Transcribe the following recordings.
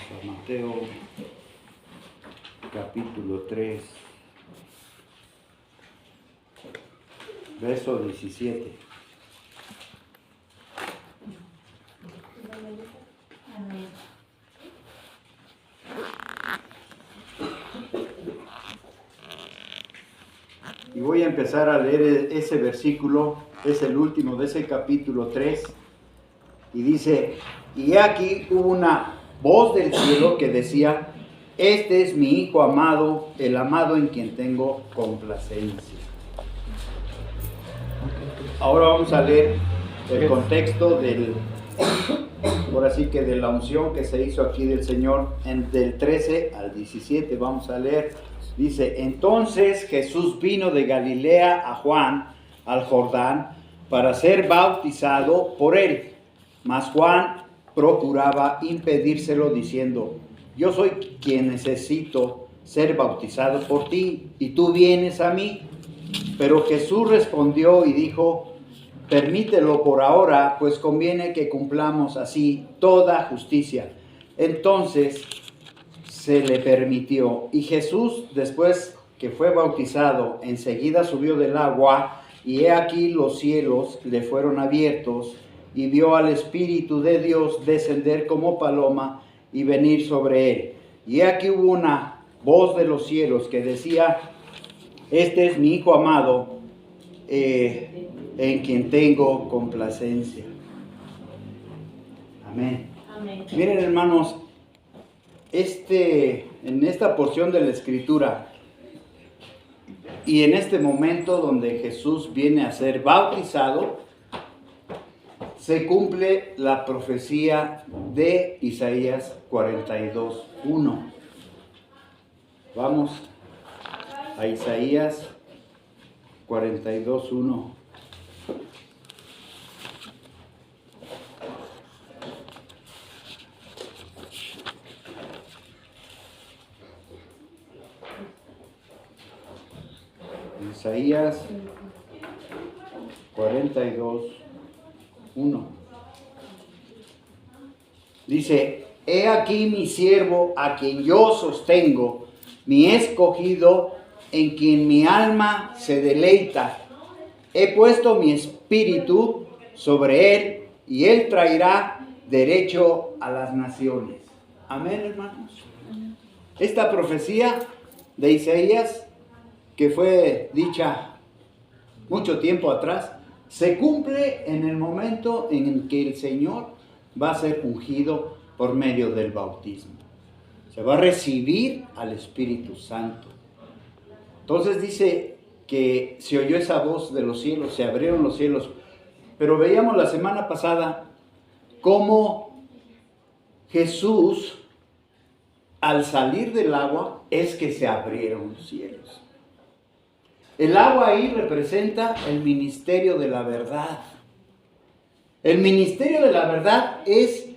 a Mateo capítulo 3, verso 17. Y voy a empezar a leer ese versículo, es el último de ese capítulo 3, y dice: y aquí hubo una voz del cielo que decía: este es mi Hijo amado, el amado en quien tengo complacencia. Ahora vamos a leer el contexto ahora sí que de la unción que se hizo aquí del Señor, del 13 al 17, vamos a leer. Dice: entonces Jesús vino de Galilea a Juan, al Jordán, para ser bautizado por él. Mas Juan procuraba impedírselo, diciendo: yo soy quien necesito ser bautizado por ti, y tú vienes a mí. Pero Jesús respondió y dijo: permítelo por ahora, pues conviene que cumplamos así toda justicia. Entonces se le permitió. Y Jesús, después que fue bautizado, enseguida subió del agua, y he aquí los cielos le fueron abiertos, y vio al Espíritu de Dios descender como paloma y venir sobre él. Y he aquí hubo una voz de los cielos que decía: este es mi Hijo amado, en quien tengo complacencia. Amén. Amén. Miren, hermanos, en esta porción de la Escritura y en este momento donde Jesús viene a ser bautizado, se cumple la profecía de Isaías 42:1. Vamos a Isaías 42:1. Isaías 42:1. Dice: he aquí mi siervo, a quien yo sostengo, mi escogido, en quien mi alma se deleita. He puesto mi espíritu sobre él, y él traerá derecho a las naciones. Amén, hermanos. Esta profecía de Isaías, que fue dicha mucho tiempo atrás, se cumple en el momento en que el Señor va a ser ungido por medio del bautismo. Se va a recibir al Espíritu Santo. Entonces dice que se oyó esa voz de los cielos, se abrieron los cielos. Pero veíamos la semana pasada cómo Jesús, al salir del agua, es que se abrieron los cielos. El agua ahí representa el ministerio de la verdad. El ministerio de la verdad es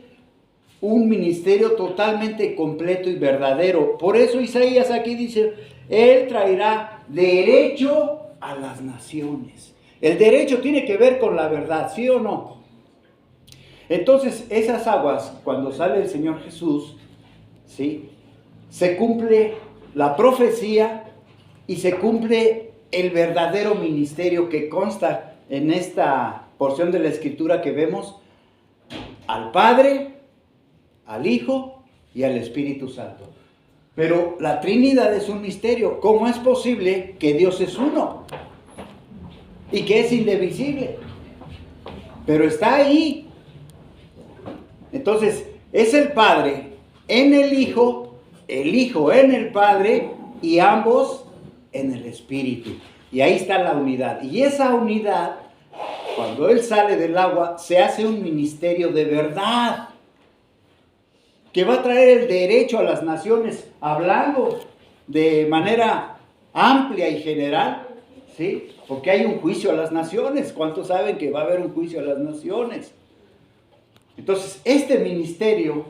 un ministerio totalmente completo y verdadero. Por eso Isaías aquí dice: él traerá derecho a las naciones. El derecho tiene que ver con la verdad, ¿sí o no? Entonces, esas aguas, cuando sale el Señor Jesús, ¿sí?, se cumple la profecía y se cumple el verdadero ministerio que consta en esta porción de la Escritura que vemos: al Padre, al Hijo y al Espíritu Santo. Pero la Trinidad es un misterio. ¿Cómo es posible que Dios es uno y que es indivisible? Pero está ahí. Entonces, es el Padre en el Hijo en el Padre, y ambos en el Espíritu. Y ahí está la unidad. Y esa unidad, cuando Él sale del agua, se hace un ministerio de verdad, que va a traer el derecho a las naciones, hablando de manera amplia y general, ¿sí? Porque hay un juicio a las naciones. ¿Cuántos saben que va a haber un juicio a las naciones? Entonces, este ministerio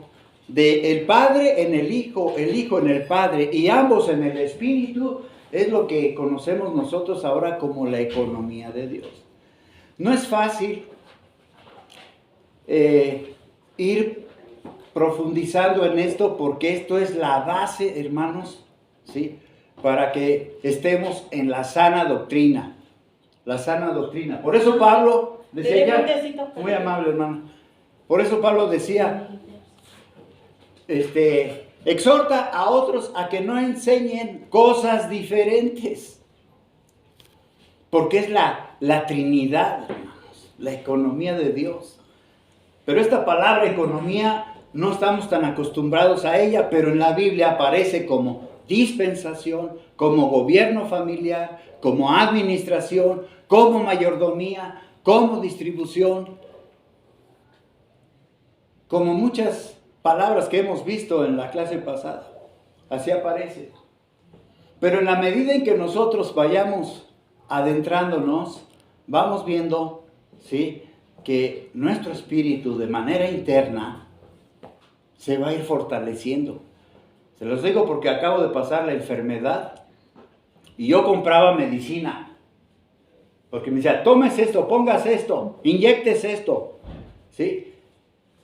de el Padre en el Hijo en el Padre, y ambos en el Espíritu, es lo que conocemos nosotros ahora como la economía de Dios. No es fácil ir profundizando en esto porque esto es la base, hermanos, ¿sí? Para que estemos en la sana doctrina. La sana doctrina. Por eso Pablo decía, ya, muy amable hermano, por eso Pablo decía, exhorta a otros a que no enseñen cosas diferentes. Porque es la Trinidad, hermanos, la economía de Dios. Pero esta palabra economía no estamos tan acostumbrados a ella, pero en la Biblia aparece como dispensación, como gobierno familiar, como administración, como mayordomía, como distribución, como muchas palabras que hemos visto en la clase pasada. Así aparece. Pero en la medida en que nosotros vayamos adentrándonos, vamos viendo, ¿sí?, que nuestro espíritu de manera interna se va a ir fortaleciendo. Se los digo porque acabo de pasar la enfermedad y yo compraba medicina. Porque me decía, tomes esto, pongas esto, inyectes esto, ¿sí?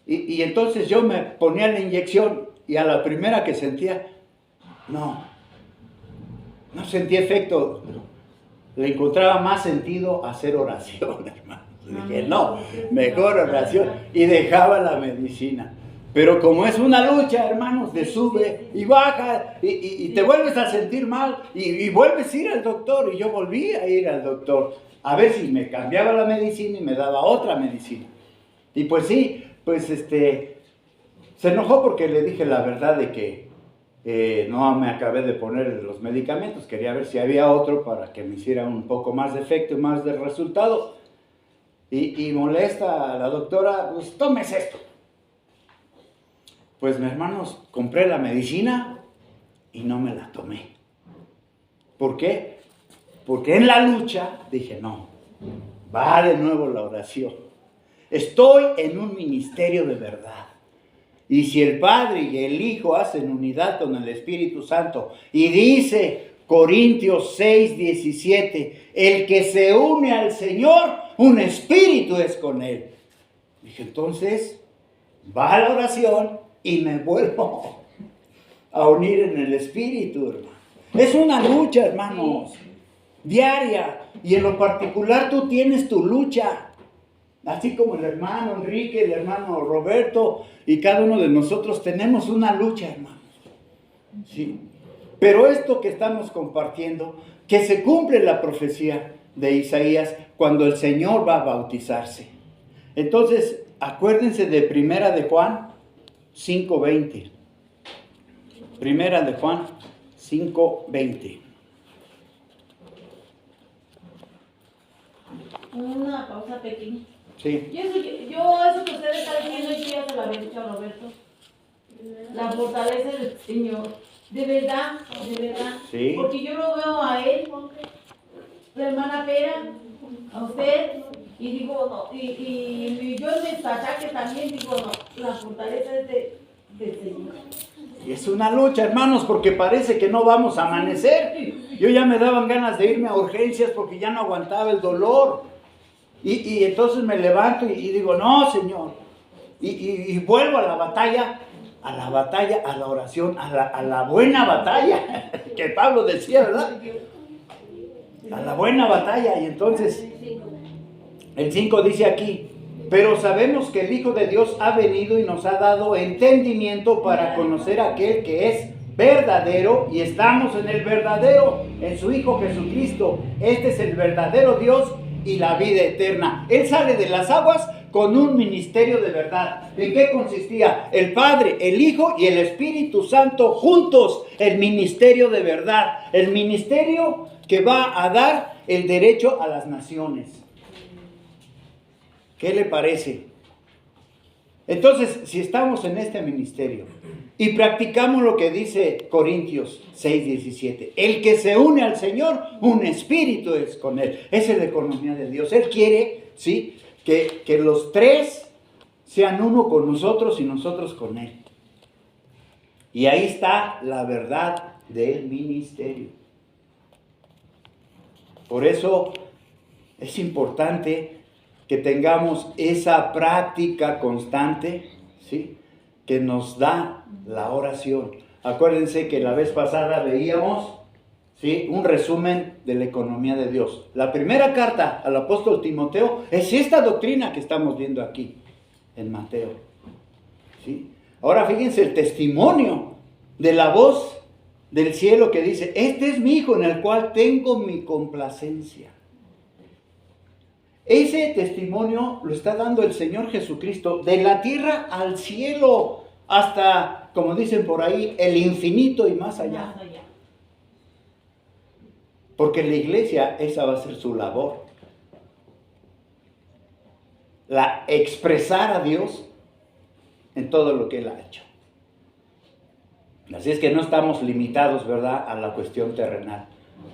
Y entonces yo me ponía la inyección y a la primera que sentía, no sentía efecto. Le encontraba más sentido hacer oración, hermano. Dije, no, mejor oración. Y dejaba la medicina. Pero como es una lucha, hermanos, de sube y baja, y te vuelves a sentir mal, y vuelves a ir al doctor. Y yo volví a ir al doctor, a ver si me cambiaba la medicina y me daba otra medicina. Y pues sí, pues se enojó porque le dije la verdad de que no me acabé de poner los medicamentos. Quería ver si había otro para que me hiciera un poco más de efecto y más de resultado. Y molesta a la doctora, pues tomes esto. Pues, mis hermanos, compré la medicina y no me la tomé. ¿Por qué? Porque en la lucha dije, no, va de nuevo la oración. Estoy en un ministerio de verdad. Y si el Padre y el Hijo hacen unidad con el Espíritu Santo, y dice Corintios 6:17, el que se une al Señor, un espíritu es con Él. Dije, entonces, va a la oración y me vuelvo a unir en el Espíritu, hermano. Es una lucha, hermanos, diaria. Y en lo particular tú tienes tu lucha. Así como el hermano Enrique, el hermano Roberto y cada uno de nosotros tenemos una lucha, hermanos. Sí. Pero esto que estamos compartiendo, que se cumple la profecía de Isaías cuando el Señor va a bautizarse. Entonces, acuérdense de Primera de Juan 5:20. Primera de Juan 5:20. Una pausa pequeña. Sí. Yo eso que ustedes están diciendo, yo ya se lo había dicho a Roberto. La fortaleza del Señor. De verdad, de verdad. Sí. Porque yo lo veo a él, la hermana Pera, a usted, y digo, no, y yo en mis achaques también digo, no, la fortaleza es del Señor. Y es una lucha, hermanos, porque parece que no vamos a amanecer. Yo ya me daban ganas de irme a urgencias porque ya no aguantaba el dolor. Y entonces me levanto y digo, no, Señor. Y vuelvo a la batalla, a la oración, a la buena batalla, que Pablo decía, ¿verdad? A la buena batalla. Y entonces, el 5 dice aquí, pero sabemos que el Hijo de Dios ha venido y nos ha dado entendimiento para conocer a aquel que es verdadero, y estamos en el verdadero, en su Hijo Jesucristo. Este es el verdadero Dios y la vida eterna. Él sale de las aguas con un ministerio de verdad. ¿En qué consistía? El Padre, el Hijo y el Espíritu Santo juntos. El ministerio de verdad. El ministerio que va a dar el derecho a las naciones. ¿Qué le parece? Entonces, si estamos en este ministerio y practicamos lo que dice Corintios 6:17, el que se une al Señor, un espíritu es con Él. Esa es la economía de Dios. Él quiere, ¿sí?, que los tres sean uno con nosotros y nosotros con Él. Y ahí está la verdad del ministerio. Por eso es importante que tengamos esa práctica constante, ¿sí?, que nos da la oración. Acuérdense que la vez pasada veíamos, ¿sí?, un resumen de la economía de Dios. La primera carta al apóstol Timoteo es esta doctrina que estamos viendo aquí en Mateo, ¿sí? Ahora fíjense el testimonio de la voz del cielo que dice: este es mi hijo en el cual tengo mi complacencia. Ese testimonio lo está dando el Señor Jesucristo de la tierra al cielo, hasta, como dicen por ahí, el infinito y más allá. Porque la iglesia, esa va a ser su labor. Expresar a Dios en todo lo que Él ha hecho. Así es que no estamos limitados, ¿verdad?, a la cuestión terrenal.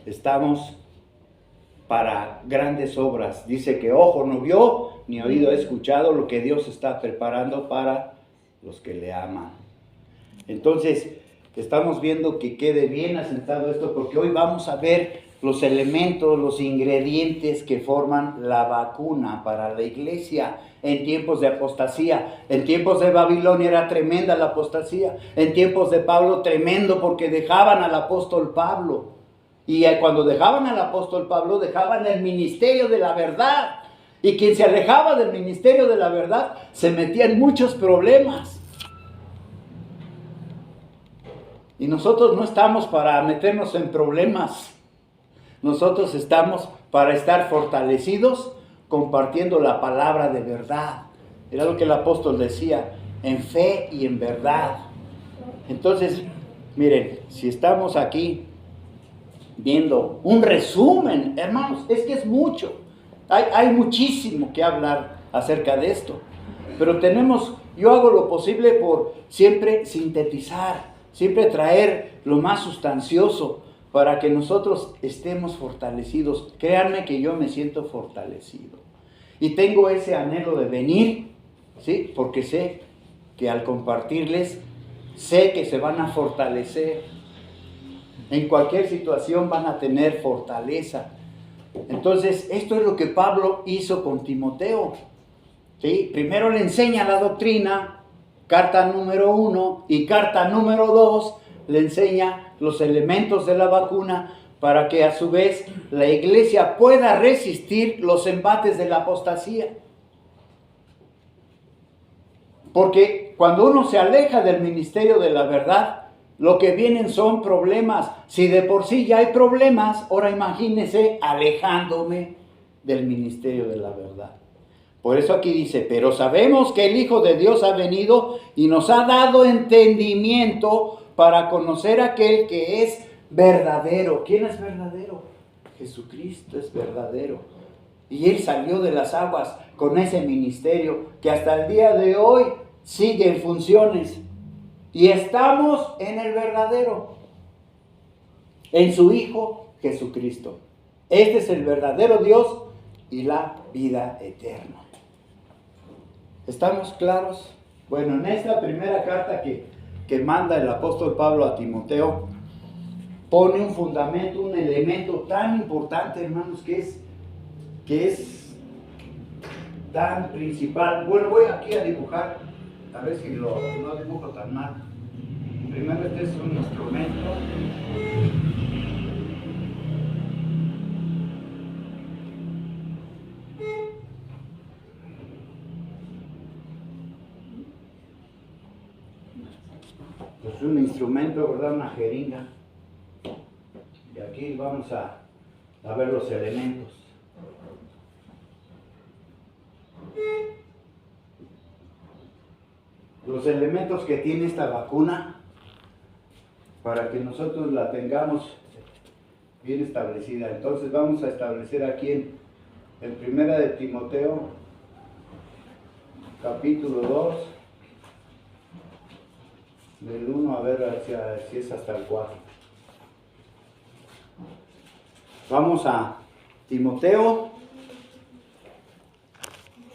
Estamos para grandes obras. Dice que ojo no vio, ni oído ha escuchado lo que Dios está preparando para los que le aman. Entonces, estamos viendo que quede bien asentado esto, porque hoy vamos a ver los elementos, los ingredientes que forman la vacuna para la iglesia en tiempos de apostasía. En tiempos de Babilonia era tremenda la apostasía. En tiempos de Pablo, tremendo, porque dejaban al apóstol Pablo. Y cuando dejaban al apóstol Pablo, dejaban el ministerio de la verdad. Y quien se alejaba del ministerio de la verdad se metía en muchos problemas. Y nosotros no estamos para meternos en problemas. Nosotros estamos para estar fortalecidos compartiendo la palabra de verdad. Era lo que el apóstol decía, en fe y en verdad. Entonces, miren, si estamos aquí viendo un resumen, hermanos, es que es mucho. Hay muchísimo que hablar acerca de esto. Pero yo hago lo posible por siempre sintetizar, siempre traer lo más sustancioso para que nosotros estemos fortalecidos. Créanme que yo me siento fortalecido. Y tengo ese anhelo de venir, ¿sí?, porque sé que al compartirles, sé que se van a fortalecer. En cualquier situación van a tener fortaleza. Entonces, esto es lo que Pablo hizo con Timoteo, ¿sí? Primero le enseña la doctrina, carta número 1, y carta número 2 le enseña los elementos de la vacuna para que a su vez la iglesia pueda resistir los embates de la apostasía. Porque cuando uno se aleja del ministerio de la verdad, lo que vienen son problemas. Si de por sí ya hay problemas, ahora imagínense alejándome del ministerio de la verdad. Por eso aquí dice, pero sabemos que el Hijo de Dios ha venido y nos ha dado entendimiento para conocer aquel que es verdadero. ¿Quién es verdadero? Jesucristo es verdadero. Y Él salió de las aguas con ese ministerio que hasta el día de hoy sigue en funciones. Y estamos en el verdadero, en su Hijo Jesucristo. Este es el verdadero Dios y la vida eterna. ¿Estamos claros? Bueno, en esta primera carta que manda el apóstol Pablo a Timoteo, pone un fundamento, un elemento tan importante, hermanos, que es tan principal. Bueno, voy aquí a dibujar, a ver si no dibujo tan mal. Primero, este es un instrumento. Es un instrumento, ¿verdad? Una jeringa. Y aquí vamos a ver los elementos. Los elementos que tiene esta vacuna para que nosotros la tengamos bien establecida. Entonces vamos a establecer aquí en Primera de Timoteo, capítulo 2, del 1 a ver si es hasta el 4. Vamos a Timoteo,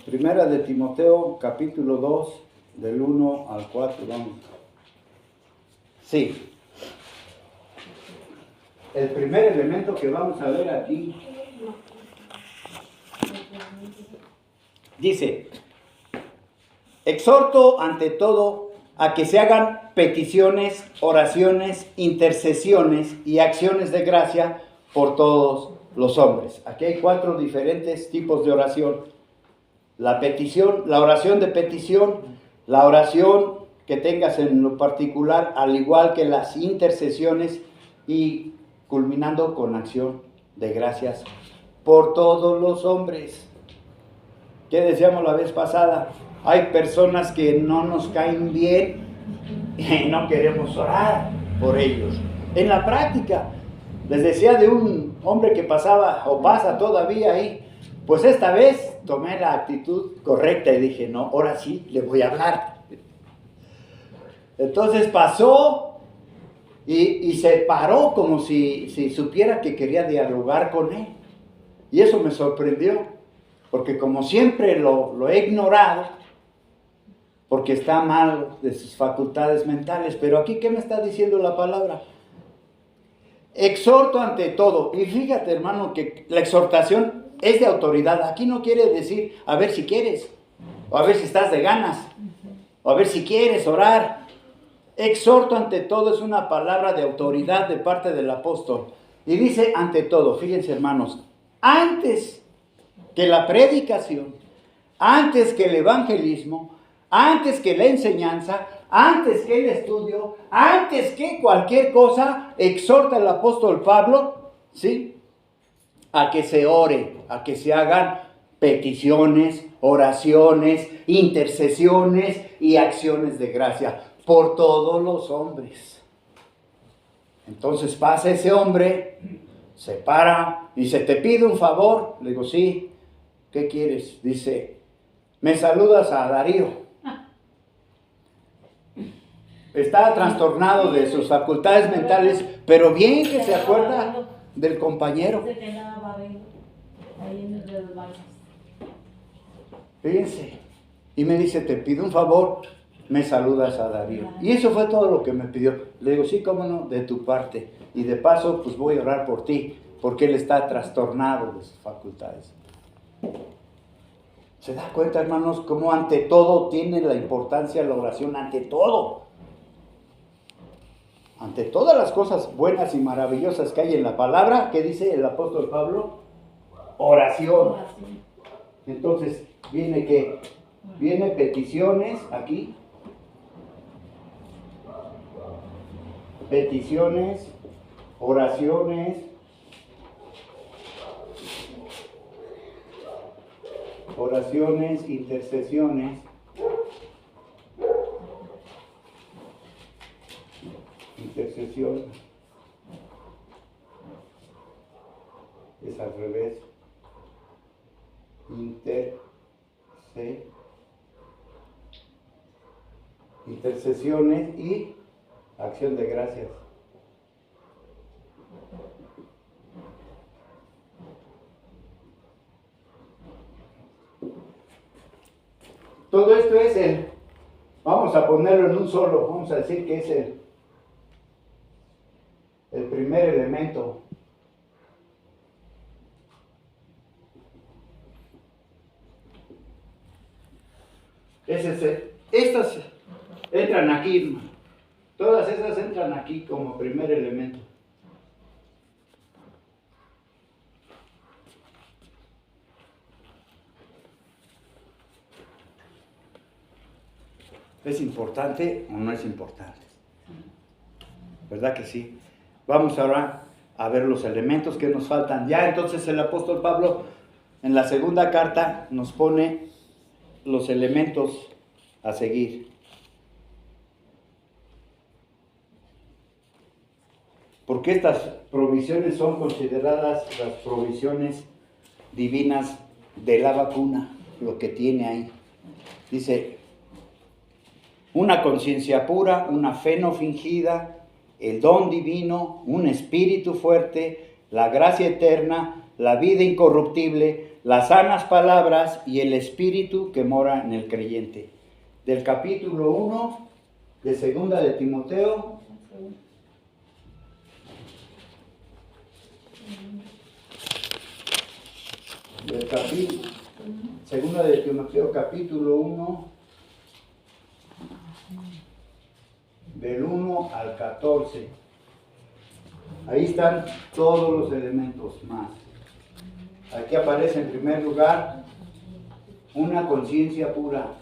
Primera de Timoteo, capítulo 2, del 1 al 4, vamos. Sí. El primer elemento que vamos a ver aquí dice: exhorto ante todo a que se hagan peticiones, oraciones, intercesiones y acciones de gracia por todos los hombres. Aquí hay 4 diferentes tipos de oración. La petición, la oración de petición, la oración que tengas en lo particular, al igual que las intercesiones, y culminando con acción de gracias por todos los hombres. ¿Qué decíamos la vez pasada? Hay personas que no nos caen bien y no queremos orar por ellos. En la práctica, les decía de un hombre que pasaba o pasa todavía ahí, pues esta vez tomé la actitud correcta y dije, no, ahora sí le voy a hablar. Entonces pasó y se paró como si supiera que quería dialogar con él. Y eso me sorprendió, porque como siempre lo he ignorado, porque está mal de sus facultades mentales. Pero aquí, ¿qué me está diciendo la palabra? Exhorto ante todo. Y fíjate, hermano, que la exhortación es de autoridad. Aquí no quiere decir, a ver si quieres, o a ver si estás de ganas, o a ver si quieres orar. Exhorto ante todo es una palabra de autoridad de parte del apóstol. Y dice ante todo, fíjense, hermanos, antes que la predicación, antes que el evangelismo, antes que la enseñanza, antes que el estudio, antes que cualquier cosa, exhorta el apóstol Pablo, ¿sí?, a que se ore, a que se hagan peticiones, oraciones, intercesiones y acciones de gracia por todos los hombres. Entonces pasa ese hombre, se para y dice, ¿te pido un favor? Le digo, sí. ¿Qué quieres? Dice, me saludas a Darío. Está trastornado de sus facultades mentales, pero bien que se acuerda del compañero. Fíjense. Y me dice, te pido un favor, me saludas a Darío. Y eso fue todo lo que me pidió. Le digo, sí, cómo no, de tu parte. Y de paso, pues voy a orar por ti, porque él está trastornado de sus facultades. ¿Se da cuenta, hermanos, cómo ante todo tiene la importancia la oración? Ante todo. Ante todas las cosas buenas y maravillosas que hay en la palabra, ¿qué dice el apóstol Pablo? Oración. Entonces, viene peticiones aquí. Peticiones, oraciones, intercesiones, intercesión, es al revés, intercesiones y acción de gracias. Todo esto es vamos a ponerlo en un solo, vamos a decir que es el primer elemento. Estas entran aquí, hermano. Todas esas entran aquí como primer elemento. ¿Es importante o no es importante? ¿Verdad que sí? Vamos ahora a ver los elementos que nos faltan. Ya entonces el apóstol Pablo en la segunda carta nos pone los elementos a seguir. Porque estas provisiones son consideradas las provisiones divinas de la vacuna, lo que tiene ahí. Dice, una conciencia pura, una fe no fingida, el don divino, un espíritu fuerte, la gracia eterna, la vida incorruptible, las sanas palabras y el espíritu que mora en el creyente. Del capítulo 1 de segunda de Timoteo. Segunda de Timoteo, capítulo 1. del 1 al 14. Ahí están todos los elementos más. Aquí aparece en primer lugar una conciencia pura.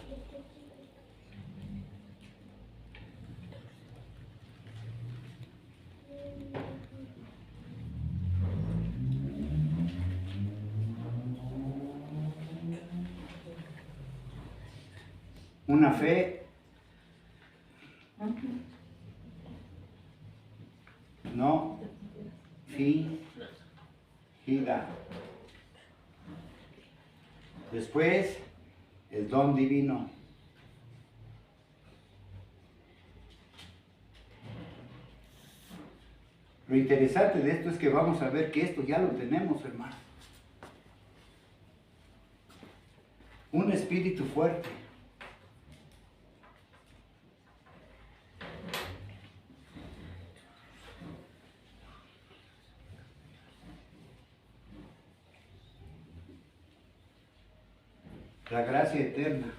Una fe no fingida. Después, el don divino. Lo interesante de esto es que vamos a ver que esto ya lo tenemos, hermano. Un espíritu fuerte. La gracia eterna.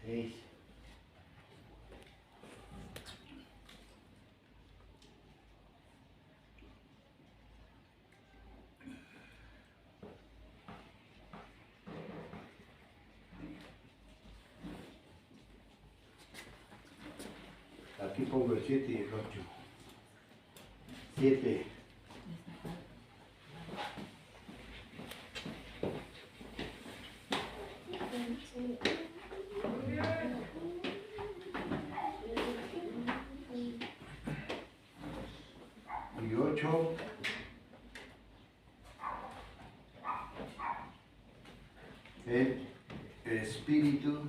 Seis. Aquí pongo el 7 y el 8. 7. Y 8. El espíritu.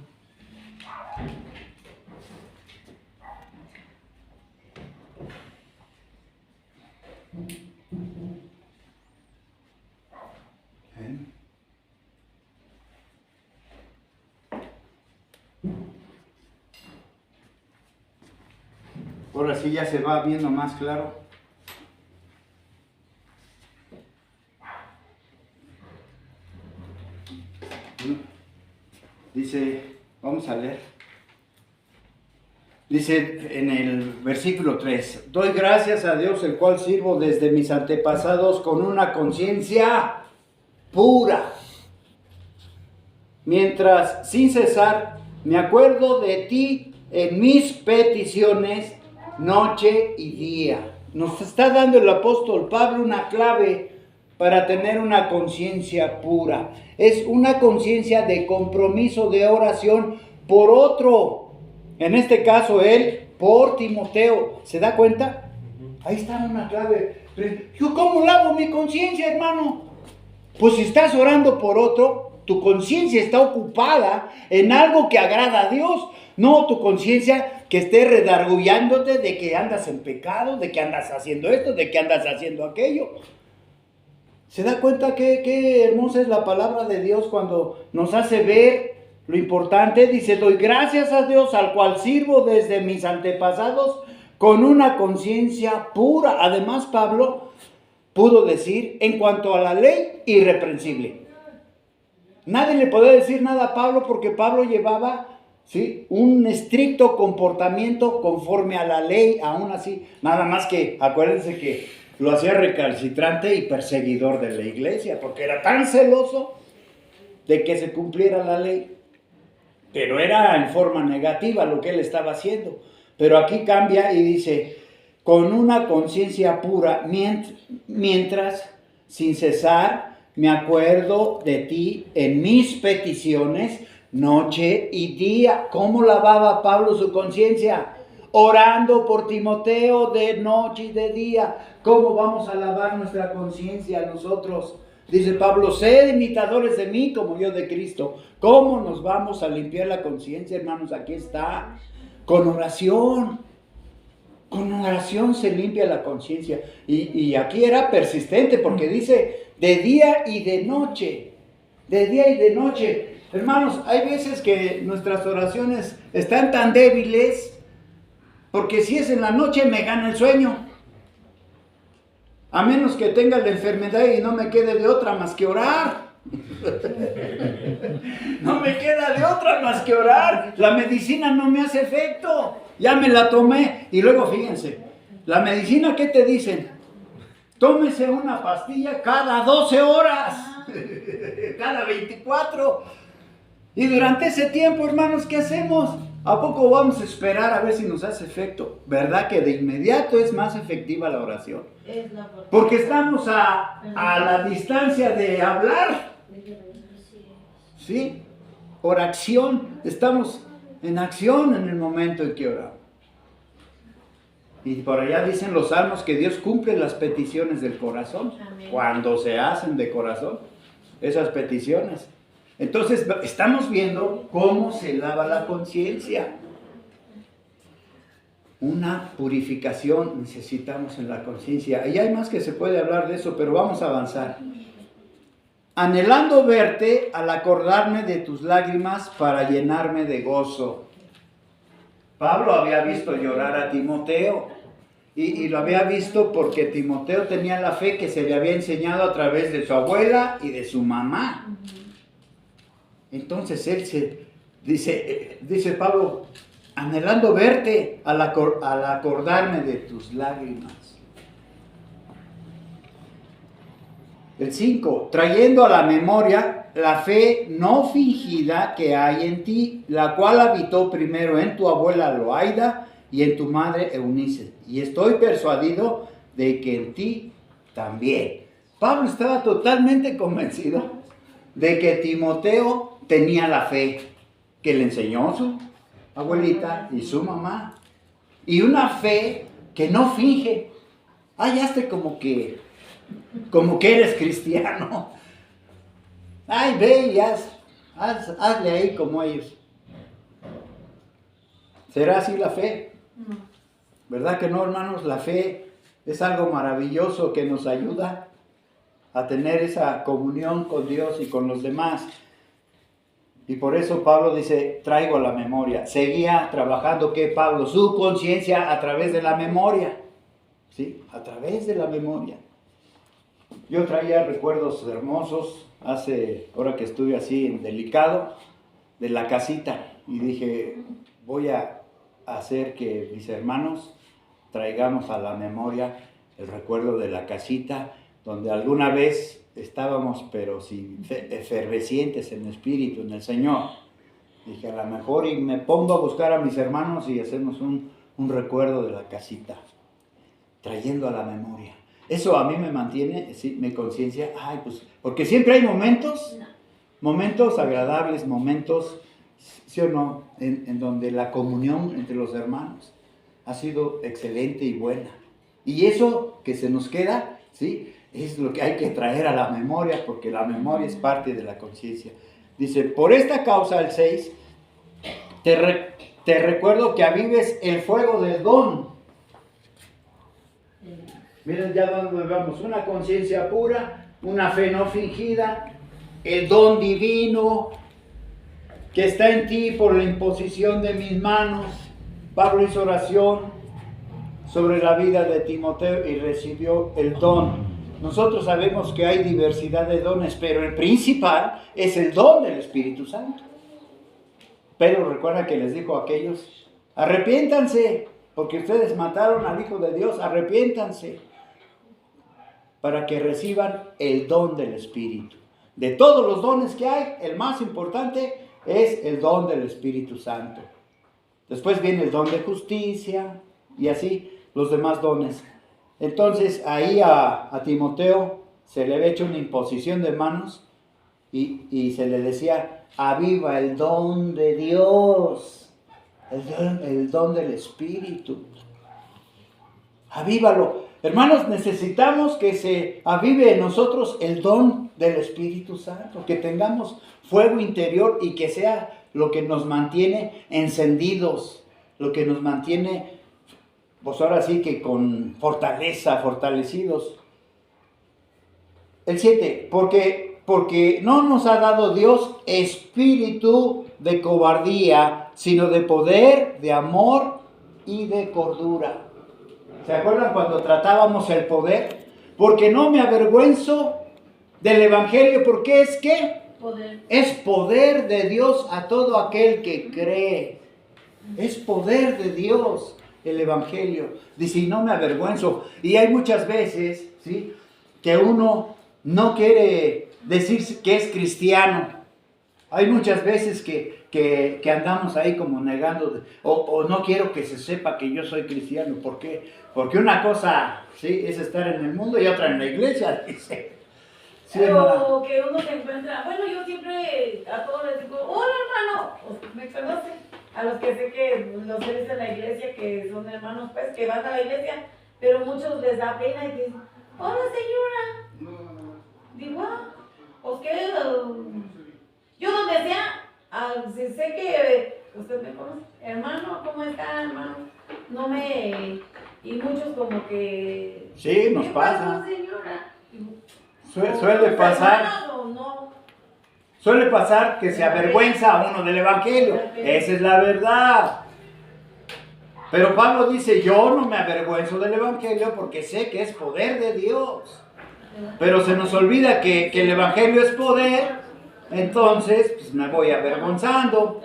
Ahora sí ya se va viendo más claro. Dice, vamos a leer. Dice en el versículo 3, doy gracias a Dios, el cual sirvo desde mis antepasados con una conciencia pura, mientras sin cesar me acuerdo de ti en mis peticiones noche y día. Nos está dando el apóstol Pablo una clave para tener una conciencia pura. Es una conciencia de compromiso, de oración por otro. En este caso, él por Timoteo. ¿Se da cuenta? Ahí está una clave. ¿Yo cómo lavo mi conciencia, hermano? Pues si estás orando por otro, tu conciencia está ocupada en algo que agrada a Dios. No tu conciencia que esté redargullándote de que andas en pecado, de que andas haciendo esto, de que andas haciendo aquello. ¿Se da cuenta qué hermosa es la palabra de Dios cuando nos hace ver lo importante? Dice, doy gracias a Dios al cual sirvo desde mis antepasados con una conciencia pura. Además, Pablo pudo decir, en cuanto a la ley, irreprensible. Nadie le podía decir nada a Pablo porque Pablo llevaba, ¿sí?, un estricto comportamiento conforme a la ley, aún así. Nada más que, acuérdense que lo hacía recalcitrante y perseguidor de la iglesia, porque era tan celoso de que se cumpliera la ley. Pero era en forma negativa lo que él estaba haciendo. Pero aquí cambia y dice, con una conciencia pura, mientras, sin cesar, me acuerdo de ti en mis peticiones, noche y día. ¿Cómo lavaba Pablo su conciencia? Orando por Timoteo de noche y de día. ¿Cómo vamos a lavar nuestra conciencia nosotros? Dice Pablo, sed imitadores de mí como yo de Cristo. ¿Cómo nos vamos a limpiar la conciencia, hermanos? Aquí está. Con oración. Con oración se limpia la conciencia. Y aquí era persistente porque dice de día y de noche. De día y de noche. Hermanos, hay veces que nuestras oraciones están tan débiles Porque si es en la noche me gana el sueño. A menos que tenga la enfermedad y no me quede de otra más que orar. No me queda de otra más que orar. La medicina no me hace efecto. Ya me la tomé. Y luego fíjense, la medicina, ¿qué te dicen? Tómese una pastilla cada 12 horas. Cada 24. Y durante ese tiempo, hermanos, ¿qué hacemos? ¿A poco vamos a esperar a ver si nos hace efecto? ¿Verdad que de inmediato es más efectiva la oración? Porque estamos a la distancia de hablar. ¿Sí? Por acción. Estamos en acción en el momento en que oramos. Y por allá dicen los salmos que Dios cumple las peticiones del corazón. Amén. Cuando se hacen de corazón esas peticiones. Entonces estamos viendo cómo se lava la conciencia. Una purificación necesitamos en la conciencia. Y hay más que se puede hablar de eso, pero vamos a avanzar. Anhelando verte al acordarme de tus lágrimas para llenarme de gozo. Pablo había visto llorar a Timoteo. Y lo había visto porque Timoteo tenía la fe que se le había enseñado a través de su abuela y de su mamá. Entonces él dice Pablo, anhelando verte al acordarme de tus lágrimas. El 5, trayendo a la memoria la fe no fingida que hay en ti, la cual habitó primero en tu abuela Loaida y en tu madre Eunice. Y estoy persuadido de que en ti también. Pablo estaba totalmente convencido de que Timoteo tenía la fe que le enseñó su abuelita y su mamá. Y una fe que no finge. Ay, hazte como que eres cristiano. Ay, ve y hazle ahí como ellos. ¿Será así la fe? ¿Verdad que no, hermanos? La fe es algo maravilloso que nos ayuda a tener esa comunión con Dios y con los demás. Y por eso Pablo dice, traigo la memoria. Seguía trabajando, ¿qué, Pablo? Su conciencia a través de la memoria. ¿Sí? A través de la memoria. Yo traía recuerdos hermosos ahora que estuve así en delicado, de la casita. Y dije, voy a hacer que mis hermanos traigamos a la memoria el recuerdo de la casita, donde alguna vez estábamos, pero sin efervescientes en espíritu, en el Señor. Dije, a lo mejor, y me pongo a buscar a mis hermanos y hacemos un recuerdo de la casita, trayendo a la memoria. Eso a mí me mantiene, ¿sí?, mi conciencia, pues, porque siempre hay momentos agradables, momentos, ¿sí o no?, en donde la comunión entre los hermanos ha sido excelente y buena. Y eso que se nos queda, ¿sí?, es lo que hay que traer a la memoria, porque la memoria es parte de la conciencia. Dice, por esta causa, el 6, te recuerdo que avives el fuego del don. Miren ya donde vamos, una conciencia pura, una fe no fingida, el don divino que está en ti por la imposición de mis manos. Pablo hizo oración sobre la vida de Timoteo y recibió el don. Nosotros sabemos que hay diversidad de dones, pero el principal es el don del Espíritu Santo. Pedro recuerda que les dijo a aquellos, arrepiéntanse, porque ustedes mataron al Hijo de Dios, arrepiéntanse, para que reciban el don del Espíritu. De todos los dones que hay, el más importante es el don del Espíritu Santo. Después viene el don de justicia y así los demás dones. Entonces ahí a Timoteo se le había hecho una imposición de manos y se le decía, aviva el don de Dios, el don del Espíritu. Avívalo. Hermanos, necesitamos que se avive en nosotros el don del Espíritu Santo, que tengamos fuego interior y que sea lo que nos mantiene encendidos, lo que nos mantiene, pues ahora sí que con fortaleza, fortalecidos. El 7, porque no nos ha dado Dios espíritu de cobardía, sino de poder, de amor y de cordura. ¿Se acuerdan cuando tratábamos el poder? Porque no me avergüenzo del Evangelio, porque es que Poder. es poder de Dios a todo aquel que cree. Es poder de Dios el Evangelio. Dice, y no me avergüenzo. Y hay muchas veces, ¿sí?, que uno no quiere decir que es cristiano. Hay muchas veces que andamos ahí como negando, o no quiero que se sepa que yo soy cristiano. ¿Por qué? Porque una cosa, sí, es estar en el mundo y otra en la iglesia, dice. Sí, Pero que uno se encuentra, bueno, yo siempre a todos les digo, hola hermano, me conocen, a los que sé que los seres de la iglesia, que son hermanos, pues, que van a la iglesia, pero muchos les da pena y dicen, hola señora, digo, pues que, yo donde sea, si sé que usted me conoce, hermano, ¿cómo está, hermano? No me, y muchos como que, sí, nos ¿qué pasa. pasó, señora? Digo, Suele pasar. No. Suele pasar que se avergüenza a uno del Evangelio. Esa es la verdad. Pero Pablo dice, yo no me avergüenzo del Evangelio porque sé que es poder de Dios. Pero se nos olvida que el Evangelio es poder. Entonces, pues me voy avergonzando.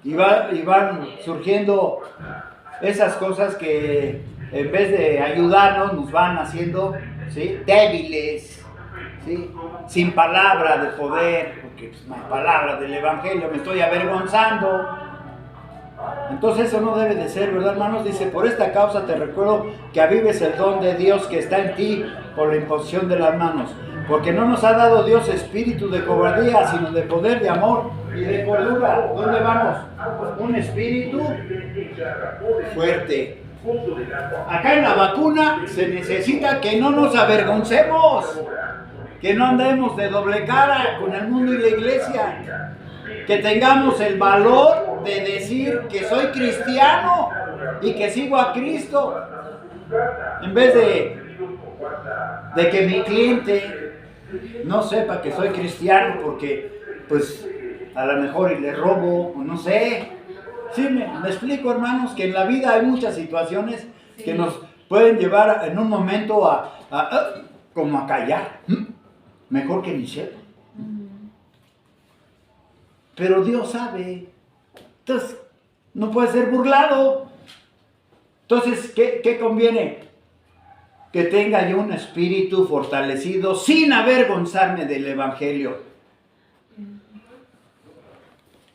Y van surgiendo esas cosas que en vez de ayudarnos nos van haciendo, ¿sí?, débiles. ¿Sí? Sin palabra de poder, porque pues, no hay palabra del Evangelio, me estoy avergonzando. Entonces eso no debe de ser, ¿verdad, hermanos? Dice, por esta causa te recuerdo que avives el don de Dios que está en ti por la imposición de las manos. Porque no nos ha dado Dios espíritu de cobardía, sino de poder, de amor y de cordura. ¿Dónde vamos? Un espíritu fuerte. Acá en la vacuna se necesita que no nos avergoncemos. Que no andemos de doble cara con el mundo y la iglesia. Que tengamos el valor de decir que soy cristiano y que sigo a Cristo. En vez de que mi cliente no sepa que soy cristiano porque, pues, a lo mejor y le robo, o no sé. Sí, me explico, hermanos, que en la vida hay muchas situaciones que nos pueden llevar en un momento como a callar. Mejor que ni sepa. Pero Dios sabe. Entonces, no puede ser burlado. Entonces, ¿qué conviene? Que tenga yo un espíritu fortalecido sin avergonzarme del Evangelio.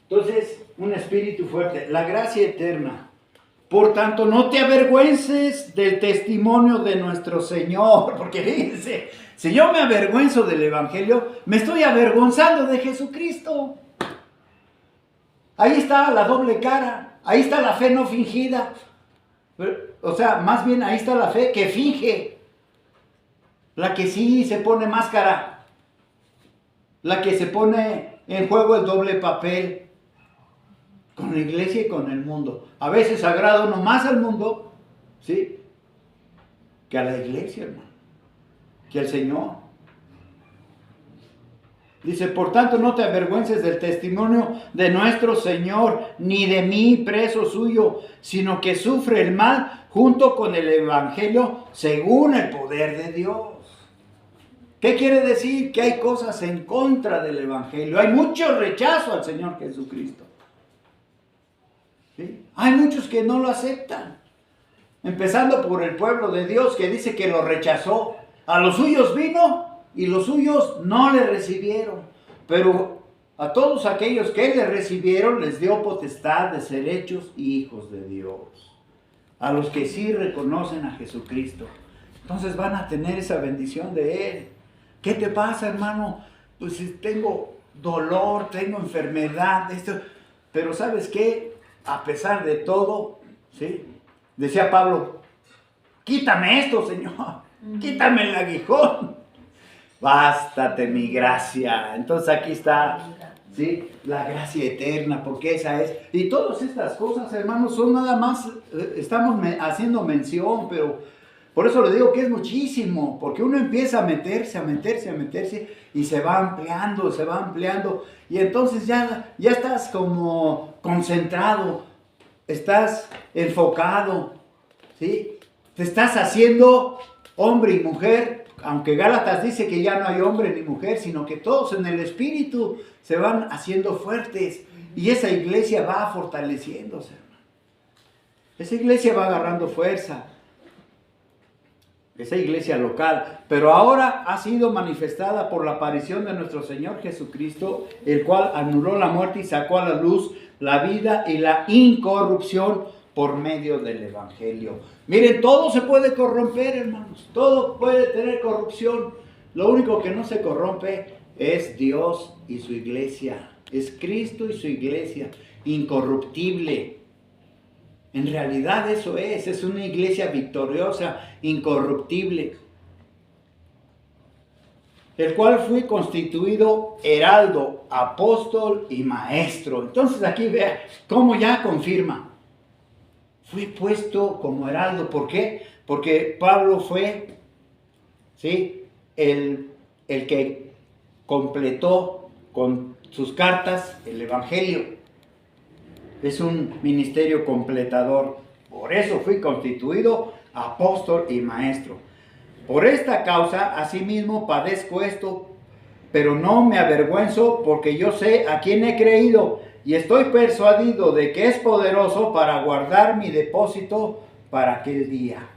Entonces, un espíritu fuerte. La gracia eterna. Por tanto, no te avergüences del testimonio de nuestro Señor. Porque fíjense, si yo me avergüenzo del Evangelio, me estoy avergonzando de Jesucristo. Ahí está la doble cara. Ahí está la fe no fingida. O sea, más bien ahí está la fe que finge. La que sí se pone máscara. La que se pone en juego el doble papel. Con la iglesia y con el mundo. A veces agrada uno más al mundo, ¿sí?, que a la iglesia, hermano. Que al Señor. Dice, por tanto, no te avergüences del testimonio de nuestro Señor, ni de mí, preso suyo, sino que sufre el mal junto con el Evangelio según el poder de Dios. ¿Qué quiere decir? Que hay cosas en contra del Evangelio. Hay mucho rechazo al Señor Jesucristo. ¿Sí? Hay muchos que no lo aceptan. Empezando por el pueblo de Dios que dice que lo rechazó. A los suyos vino y los suyos no le recibieron. Pero a todos aquellos que le recibieron les dio potestad de ser hechos hijos de Dios. A los que sí reconocen a Jesucristo. Entonces van a tener esa bendición de Él. ¿Qué te pasa, hermano? Pues tengo dolor, tengo enfermedad, esto. Pero ¿sabes qué? A pesar de todo, ¿sí?, decía Pablo, quítame esto, Señor, quítame el aguijón, bástate mi gracia. Entonces aquí está, ¿sí?, la gracia eterna, porque esa es. Y todas estas cosas, hermanos, son nada más, estamos haciendo mención, pero por eso le digo que es muchísimo, porque uno empieza a meterse, y se va ampliando, y entonces ya estás como concentrado. estás enfocado, ¿sí? Te estás haciendo hombre y mujer, aunque Gálatas dice que ya no hay hombre ni mujer, sino que todos en el Espíritu se van haciendo fuertes y esa iglesia va fortaleciéndose, hermano. Esa iglesia va agarrando fuerza, esa iglesia local, pero ahora ha sido manifestada por la aparición de nuestro Señor Jesucristo, el cual anuló la muerte y sacó a la luz la vida y la incorrupción por medio del Evangelio. Miren, todo se puede corromper, hermanos, todo puede tener corrupción. Lo único que no se corrompe es Dios y su iglesia, es Cristo y su iglesia, incorruptible. En realidad eso es una iglesia victoriosa, incorruptible, el cual fui constituido heraldo, apóstol y maestro. Entonces aquí vea cómo ya confirma. Fui puesto como heraldo. ¿Por qué? Porque Pablo fue, ¿sí?, el que completó con sus cartas el Evangelio. Es un ministerio completador. Por eso fui constituido apóstol y maestro. Por esta causa, asimismo, padezco esto, pero no me avergüenzo, porque yo sé a quién he creído y estoy persuadido de que es poderoso para guardar mi depósito para aquel día.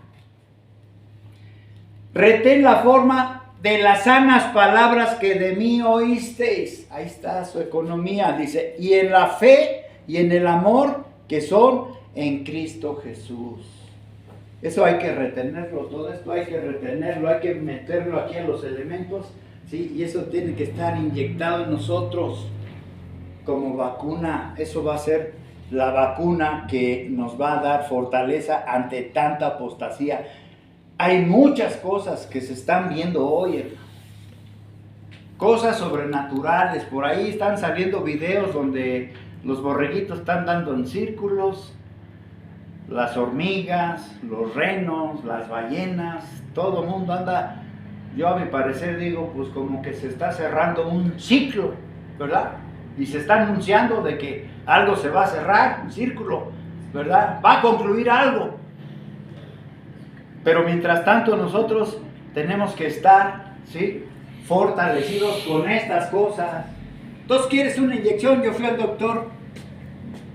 Retén la forma de las sanas palabras que de mí oísteis. Ahí está su economía, dice, y en la fe y en el amor que son en Cristo Jesús. Eso hay que retenerlo, todo esto hay que retenerlo, hay que meterlo aquí a los elementos, ¿sí? Y eso tiene que estar inyectado en nosotros como vacuna. Eso va a ser la vacuna que nos va a dar fortaleza ante tanta apostasía. Hay muchas cosas que se están viendo hoy, hermano. Cosas sobrenaturales. Por ahí están saliendo videos donde los borreguitos están dando en círculos, las hormigas, los renos, las ballenas, todo el mundo anda. Yo a mi parecer digo, pues como que se está cerrando un ciclo, ¿verdad? Y se está anunciando de que algo se va a cerrar, un círculo, ¿verdad? Va a concluir algo. Pero mientras tanto nosotros tenemos que estar, ¿sí?, fortalecidos con estas cosas. Entonces, ¿quieres una inyección? Yo fui al doctor,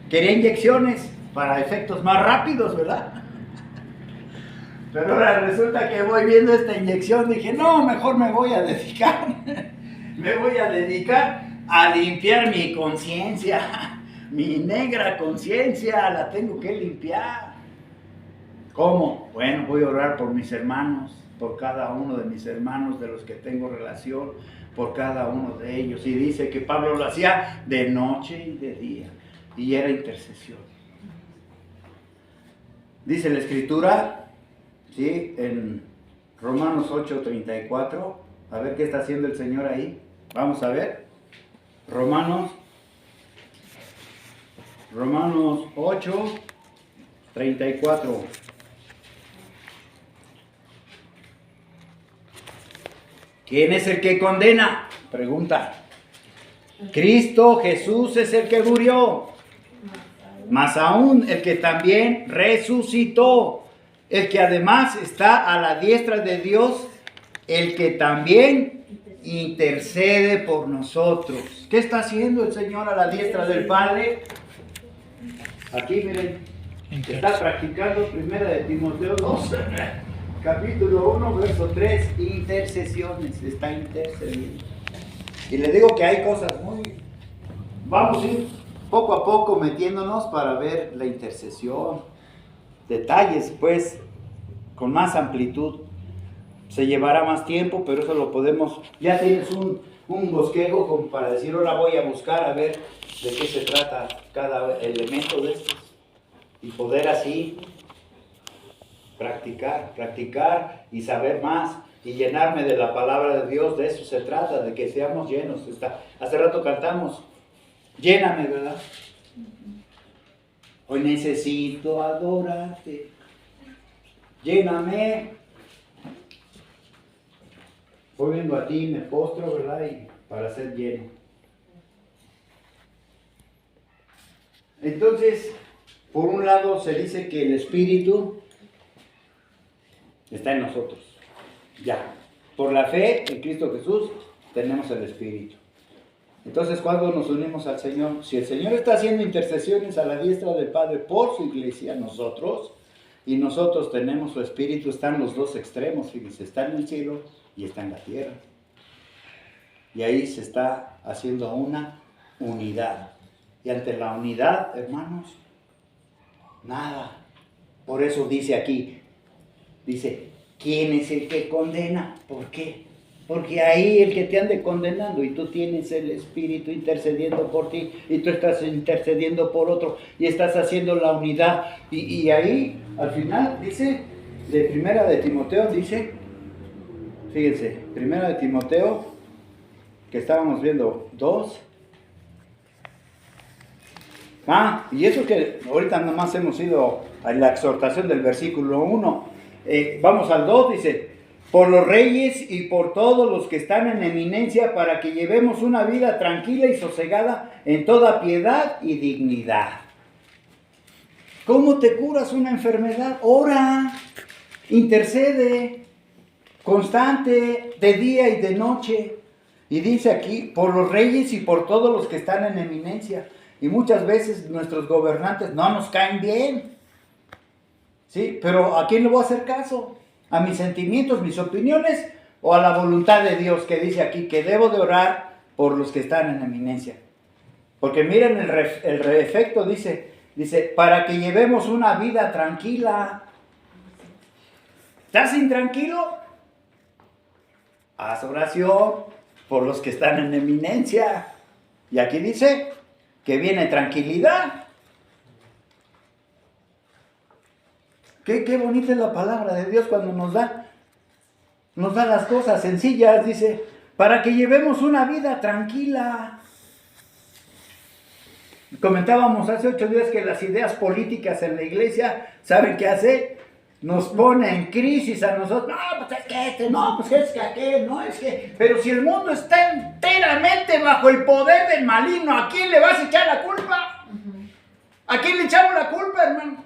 quería inyecciones para efectos más rápidos, ¿verdad? Pero ahora resulta que voy viendo esta inyección, dije, no, mejor me voy a dedicar a limpiar mi conciencia, mi negra conciencia, la tengo que limpiar. ¿Cómo? Bueno, voy a orar por mis hermanos, por cada uno de mis hermanos de los que tengo relación, por cada uno de ellos. Y dice que Pablo lo hacía de noche y de día, y era intercesión. Dice la Escritura, ¿sí?, en Romanos 8:34, a ver qué está haciendo el Señor ahí. Vamos a ver. Romanos 8:34. ¿Quién es el que condena? Pregunta. Cristo Jesús es el que murió, más aún el que también resucitó, el que además está a la diestra de Dios, el que también intercede por nosotros. ¿Qué está haciendo el Señor a la diestra del Padre? Aquí miren, está practicando 1 de Timoteo 2, capítulo 1, verso 3, intercesiones, está intercediendo. Y le digo que hay cosas vamos a ir poco a poco metiéndonos para ver la intercesión, detalles pues, con más amplitud. Se llevará más tiempo, pero eso lo podemos, ya tienes un bosquejo como para decir, ahora voy a buscar a ver de qué se trata cada elemento de estos, y poder así practicar y saber más y llenarme de la palabra de Dios. De eso se trata, de que seamos llenos. Hace rato cantamos, lléname, ¿verdad? Hoy necesito adorarte, lléname. Hoy vengo a ti, me postro, ¿verdad? Y para ser lleno. Entonces, Por un lado se dice que el Espíritu está en nosotros. Ya. Por la fe en Cristo Jesús tenemos el Espíritu. Entonces, cuando nos unimos al Señor, si el Señor está haciendo intercesiones a la diestra del Padre por su iglesia, nosotros, y nosotros tenemos su Espíritu, están los dos extremos, fíjense, está en el cielo y está en la tierra. Y ahí se está haciendo una unidad. Y ante la unidad, hermanos, nada. Por eso dice aquí, dice, ¿quién es el que condena? ¿Por qué? Porque ahí el que te ande condenando y tú tienes el Espíritu intercediendo por ti y tú estás intercediendo por otro y estás haciendo la unidad. Y ahí al final dice, de Primera de Timoteo dice, fíjense, Primera de Timoteo, que estábamos viendo 2. Y eso que ahorita nada más hemos ido a la exhortación del versículo 1. Vamos al 2, dice, por los reyes y por todos los que están en eminencia, para que llevemos una vida tranquila y sosegada en toda piedad y dignidad. ¿Cómo te curas una enfermedad? Ora, intercede, constante, de día y de noche. Y dice aquí, por los reyes y por todos los que están en eminencia. Y muchas veces nuestros gobernantes no nos caen bien. ¿Sí? Pero ¿a quién le voy a hacer caso? ¿A mis sentimientos, mis opiniones o a la voluntad de Dios que dice aquí que debo de orar por los que están en eminencia? Porque miren el efecto, dice, para que llevemos una vida tranquila. ¿Estás intranquilo? Haz oración por los que están en eminencia. Y aquí dice que viene tranquilidad. Qué bonita es la palabra de Dios cuando nos da las cosas sencillas, dice, para que llevemos una vida tranquila. Comentábamos hace 8 días que las ideas políticas en la iglesia, ¿saben qué hace? Nos pone en crisis a nosotros. No, pues es que este, no, pues es que aquel, no, es que... Pero si el mundo está enteramente bajo el poder del maligno, ¿a quién le vas a echar la culpa? ¿A quién le echamos la culpa, hermano?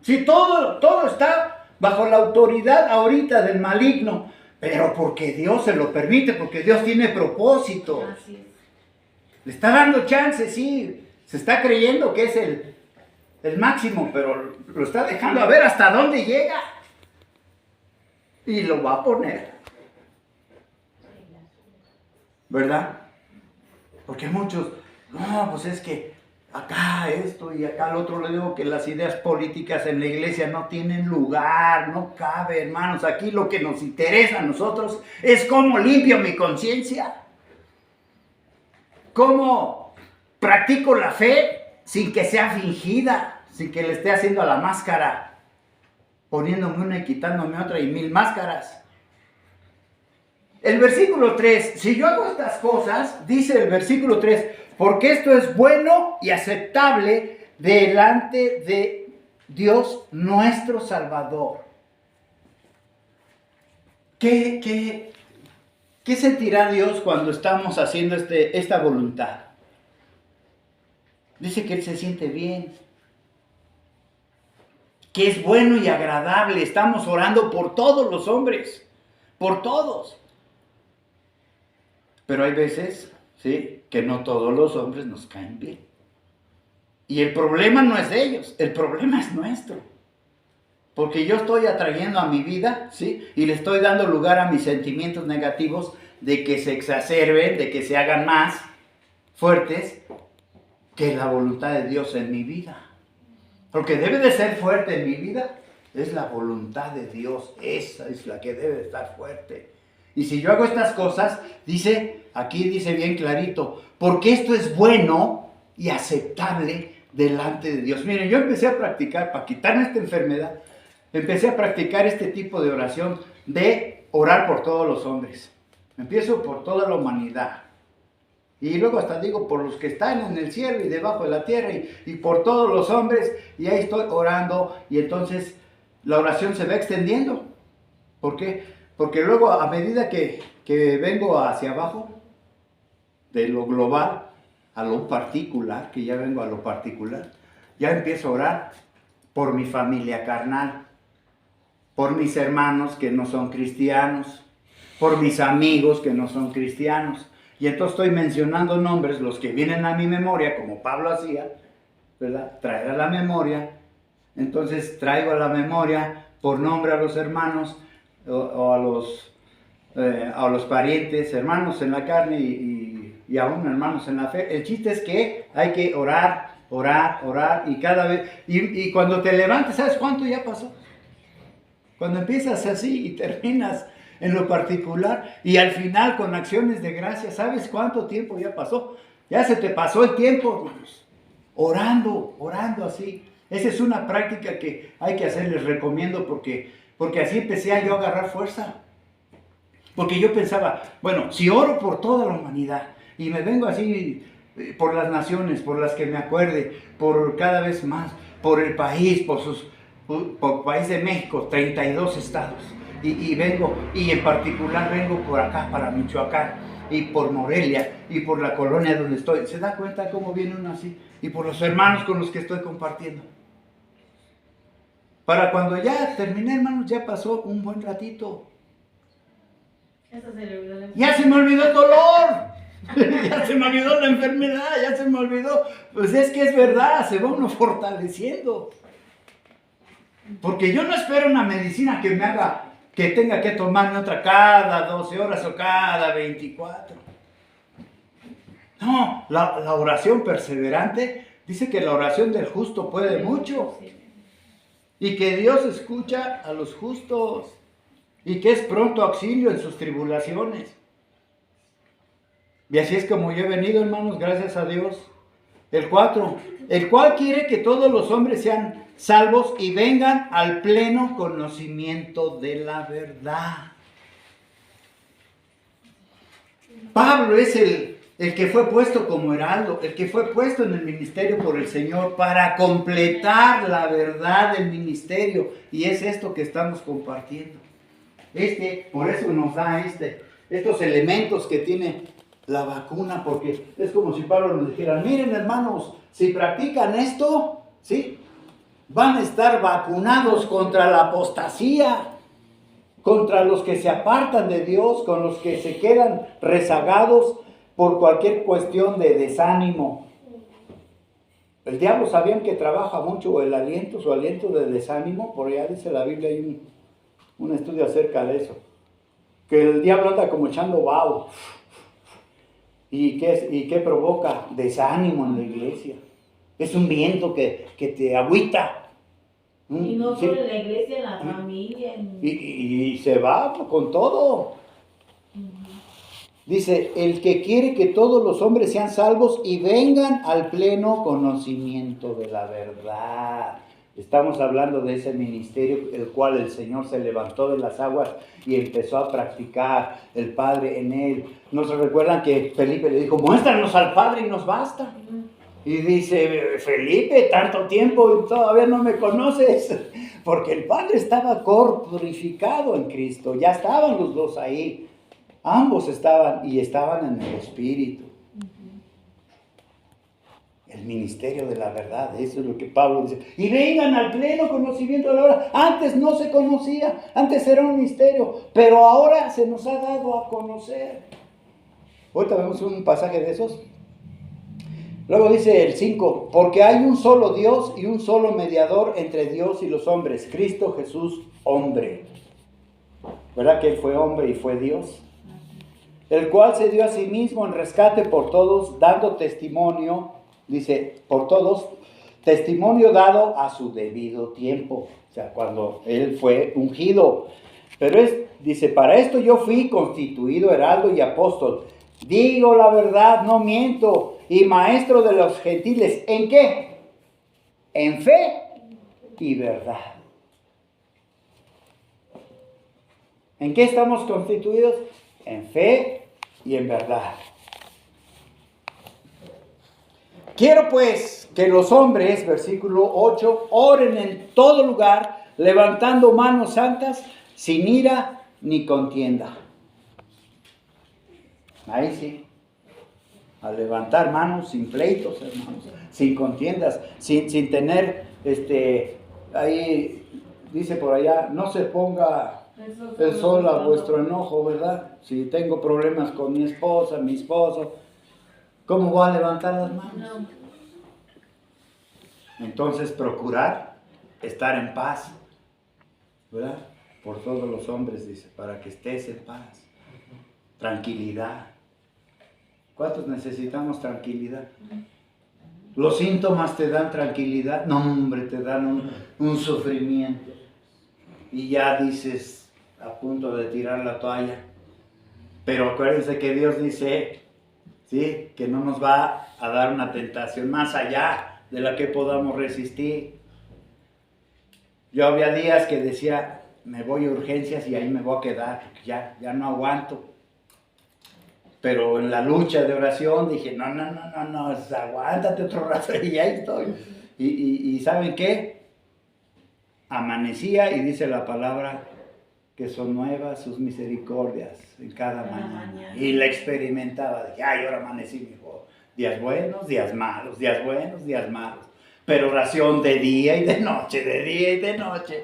Si todo está bajo la autoridad ahorita del maligno, pero porque Dios se lo permite, porque Dios tiene propósito. Así es. Le está dando chance, sí, se está creyendo que es el máximo, pero lo está dejando a ver hasta dónde llega. Y lo va a poner. ¿Verdad? Porque muchos, no, pues es que acá esto y acá el otro. Le digo que las ideas políticas en la iglesia no tienen lugar, no cabe, hermanos. Aquí lo que nos interesa a nosotros es cómo limpio mi conciencia, cómo practico la fe sin que sea fingida, sin que le esté haciendo a la máscara, poniéndome una y quitándome otra y 1000 máscaras. El versículo 3, si yo hago estas cosas, dice el versículo 3, porque esto es bueno y aceptable delante de Dios nuestro Salvador. ¿Qué sentirá Dios cuando estamos haciendo esta voluntad? Dice que Él se siente bien, que es bueno y agradable. Estamos orando por todos los hombres, por todos. Pero hay veces, ¿sí?, que no todos los hombres nos caen bien. Y el problema no es de ellos, el problema es nuestro. Porque yo estoy atrayendo a mi vida, ¿sí?, y le estoy dando lugar a mis sentimientos negativos de que se exacerben, de que se hagan más fuertes que la voluntad de Dios en mi vida. Porque debe de ser fuerte en mi vida, es la voluntad de Dios, esa es la que debe de estar fuerte. Y si yo hago estas cosas, aquí dice bien clarito, porque esto es bueno y aceptable delante de Dios. Miren, yo empecé a practicar, para quitarme esta enfermedad, empecé a practicar este tipo de oración, de orar por todos los hombres. Empiezo por toda la humanidad. Y luego hasta digo por los que están en el cielo y debajo de la tierra y por todos los hombres. Y ahí estoy orando y entonces la oración se va extendiendo. ¿Por qué? Porque luego a medida que vengo hacia abajo, de lo global a lo particular, que ya vengo a lo particular, ya empiezo a orar por mi familia carnal, por mis hermanos que no son cristianos, por mis amigos que no son cristianos. Y entonces estoy mencionando nombres, los que vienen a mi memoria, como Pablo hacía, ¿verdad? Traer a la memoria. Entonces traigo a la memoria por nombre a los hermanos o a los parientes, hermanos en la carne y aún hermanos en la fe. El chiste es que hay que orar, orar, orar y cada vez, y cuando te levantes, ¿sabes cuánto ya pasó? Cuando empiezas así y terminas en lo particular y al final con acciones de gracia, ¿sabes cuánto tiempo ya pasó? Ya se te pasó el tiempo, hermanos. Orando así. Esa es una práctica que hay que hacer, les recomiendo porque así empecé yo a agarrar fuerza. Porque yo pensaba, bueno, si oro por toda la humanidad y me vengo así por las naciones, por las que me acuerde, por cada vez más, por el país, por el país de México, 32 estados, y vengo, y en particular vengo por acá, para Michoacán, y por Morelia, y por la colonia donde estoy. ¿Se da cuenta cómo viene uno así? Y por los hermanos con los que estoy compartiendo. Para cuando ya terminé, hermanos, ya pasó un buen ratito. Ya se me olvidó el dolor, ya se me olvidó la enfermedad, ya se me olvidó. Pues es que es verdad, se va uno fortaleciendo. Porque yo no espero una medicina que me haga, que tenga que tomarme otra cada 12 horas o cada 24. No, la oración perseverante dice que la oración del justo puede mucho. Y que Dios escucha a los justos. Y que es pronto auxilio en sus tribulaciones. Y así es como yo he venido, hermanos, gracias a Dios. El 4, el cual quiere que todos los hombres sean salvos y vengan al pleno conocimiento de la verdad. Pablo es el que fue puesto como heraldo, el que fue puesto en el ministerio por el Señor para completar la verdad del ministerio. Y es esto que estamos compartiendo. Por eso nos da estos elementos que tiene la vacuna, porque es como si Pablo nos dijera, miren hermanos, si practican esto, ¿sí? Van a estar vacunados contra la apostasía, contra los que se apartan de Dios, con los que se quedan rezagados por cualquier cuestión de desánimo. El diablo, ¿sabían que trabaja mucho su aliento de desánimo? Por allá dice la Biblia, hay un estudio acerca de eso, que el diablo anda como echando vaho. ¿Y qué provoca? Desánimo en la iglesia. Es un viento que te agüita. Y no solo en la iglesia, en la familia. Y se va con todo. Dice, el que quiere que todos los hombres sean salvos y vengan al pleno conocimiento de la verdad. Estamos hablando de ese ministerio, el cual el Señor se levantó de las aguas y empezó a practicar el Padre en él. ¿No se recuerdan que Felipe le dijo, muéstranos al Padre y nos basta? Y dice, Felipe, tanto tiempo y todavía no me conoces. Porque el Padre estaba corporificado en Cristo, ya estaban los dos ahí. Ambos estaban en el Espíritu. El ministerio de la verdad, eso es lo que Pablo dice. Y vengan al pleno conocimiento de la verdad. Antes no se conocía, antes era un misterio, pero ahora se nos ha dado a conocer. Ahorita vemos un pasaje de esos. Luego dice el 5, porque hay un solo Dios y un solo mediador entre Dios y los hombres, Cristo Jesús, hombre. ¿Verdad que Él fue hombre y fue Dios? El cual se dio a sí mismo en rescate por todos, dando testimonio, dice, por todos, testimonio dado a su debido tiempo. O sea, cuando Él fue ungido. Pero dice, para esto yo fui constituido heraldo y apóstol. Digo la verdad, no miento, y maestro de los gentiles. ¿En qué? En fe y verdad. ¿En qué estamos constituidos? En fe y en verdad. Quiero pues que los hombres, versículo 8, oren en todo lugar, levantando manos santas, sin ira ni contienda. Ahí sí. a levantar manos sin pleitos, hermanos, sin contiendas, sin tener, ahí dice por allá, no se ponga el sol a vuestro enojo, ¿verdad? Si tengo problemas con mi esposa, mi esposo, ¿cómo voy a levantar las manos? No. Entonces procurar estar en paz, ¿verdad? Por todos los hombres, dice, para que estés en paz, tranquilidad. ¿Cuántos necesitamos tranquilidad? Los síntomas te dan tranquilidad, no hombre, te dan un sufrimiento. Y ya dices, a punto de tirar la toalla. Pero acuérdense que Dios dice, ¿sí?, que no nos va a dar una tentación más allá de la que podamos resistir. Yo había días que decía, me voy a urgencias y ahí me voy a quedar, porque ya no aguanto. Pero en la lucha de oración dije, no, aguántate otro rato y ahí estoy. Y ¿saben qué? Amanecía y dice la palabra que son nuevas sus misericordias en cada mañana. Y la experimentaba, dije, ay, ahora amanecí mejor. Días buenos, días malos, días buenos, días malos. Pero oración de día y de noche, de día y de noche.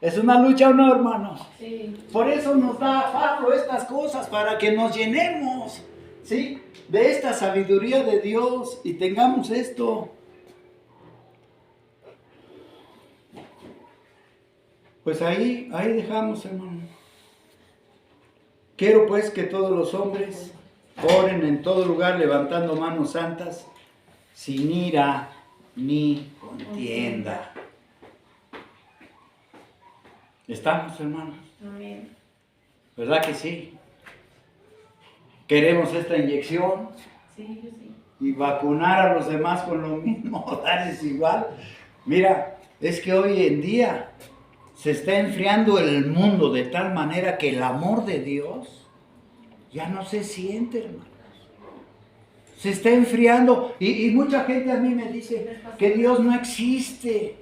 ¿Es una lucha o no, hermanos? Sí. Por eso nos da Pablo estas cosas, para que nos llenemos, ¿sí?, de esta sabiduría de Dios y tengamos esto. Pues ahí dejamos, hermano. Quiero pues que todos los hombres oren en todo lugar levantando manos santas, sin ira ni contienda. ¿Estamos, hermanos? Amén. ¿Verdad que sí? Queremos esta inyección Sí, yo sí. y vacunar a los demás con lo mismo, darles igual. Mira, es que hoy en día se está enfriando el mundo de tal manera que el amor de Dios ya no se siente, hermanos. Se está enfriando y mucha gente a mí me dice que Dios no existe.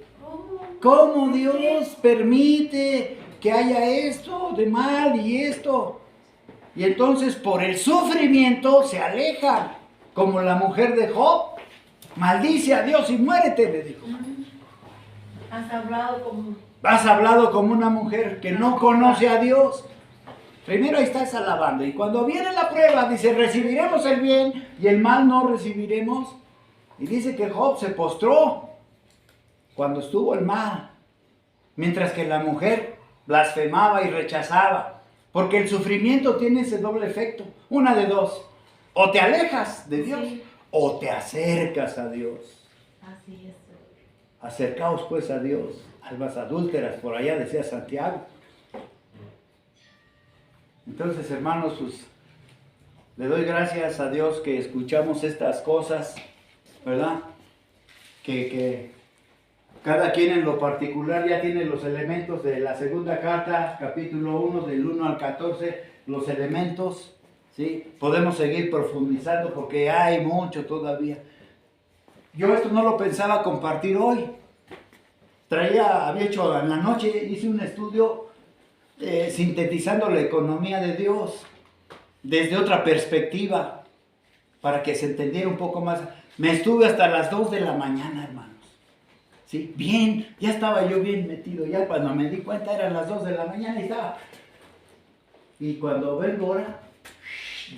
¿Cómo Dios permite que haya esto de mal y esto? Y entonces por el sufrimiento se alejan, como la mujer de Job. Maldice a Dios y muérete, le dijo. Has hablado como una mujer que no conoce a Dios. Primero ahí estás alabando. Y cuando viene la prueba, dice, recibiremos el bien y el mal no recibiremos. Y dice que Job se postró cuando estuvo el mal. Mientras que la mujer blasfemaba y rechazaba. Porque el sufrimiento tiene ese doble efecto. Una de dos. O te alejas de Dios, sí, o te acercas a Dios. Así es. Acercaos pues a Dios. Almas adúlteras, por allá decía Santiago. Entonces, hermanos, pues, le doy gracias a Dios que escuchamos estas cosas, ¿verdad? Que cada quien en lo particular ya tiene los elementos de la segunda carta, capítulo 1, del 1 al 14, los elementos, ¿sí? Podemos seguir profundizando porque hay mucho todavía. Yo esto no lo pensaba compartir hoy. Había hecho en la noche, hice un estudio sintetizando la economía de Dios desde otra perspectiva, para que se entendiera un poco más. Me estuve hasta las 2 de la mañana, hermanos. ¿Sí? Bien, ya estaba yo bien metido, ya cuando me di cuenta eran las 2 de la mañana y estaba. Y cuando vengo ahora,